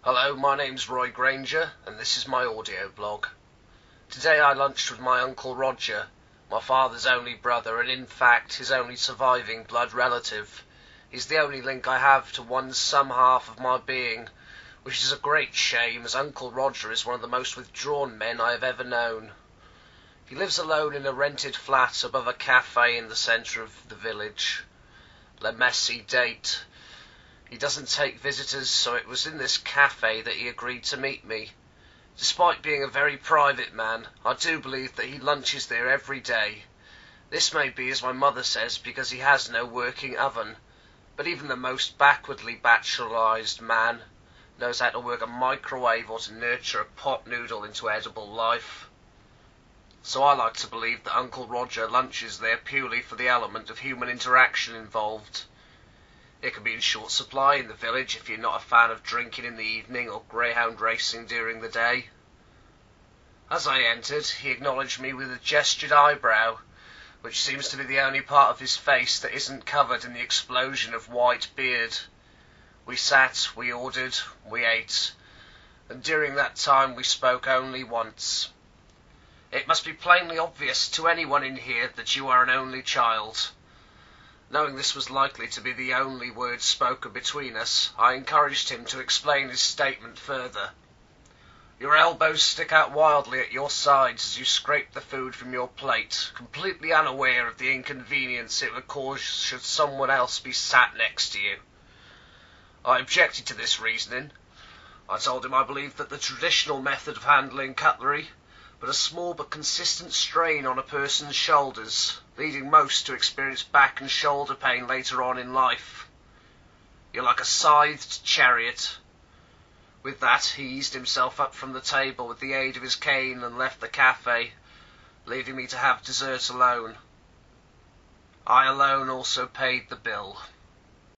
Hello, my name's Roy Granger, and this is my audio blog. Today I lunched with my Uncle Roger, my father's only brother, and in fact his only surviving blood relative. He's the only link I have to one some half of my being, which is a great shame, as Uncle Roger is one of the most withdrawn men I have ever known. He lives alone in a rented flat above a cafe in the centre of the village. La Messie date. He doesn't take visitors, so it was in this cafe that he agreed to meet me. Despite being a very private man, I do believe that he lunches there every day. This may be, as my mother says, because he has no working oven, but even the most backwardly bacheloralised man knows how to work a microwave or to nurture a pot noodle into edible life. So I like to believe that Uncle Roger lunches there purely for the element of human interaction involved. It can be in short supply in the village if you're not a fan of drinking in the evening or greyhound racing during the day. As I entered, he acknowledged me with a gestured eyebrow, which seems to be the only part of his face that isn't covered in the explosion of white beard. We sat, we ordered, we ate, and during that time we spoke only once. It must be plainly obvious to anyone in here that you are an only child. Knowing this was likely to be the only word spoken between us, I encouraged him to explain his statement further. Your elbows stick out wildly at your sides as you scrape the food from your plate, completely unaware of the inconvenience it would cause should someone else be sat next to you. I objected to this reasoning. I told him I believed that the traditional method of handling cutlery, but a small but consistent strain on a person's shoulders, leading most to experience back and shoulder pain later on in life. You're like a scythed chariot. With that, he eased himself up from the table with the aid of his cane and left the cafe, leaving me to have dessert alone. I alone also paid the bill.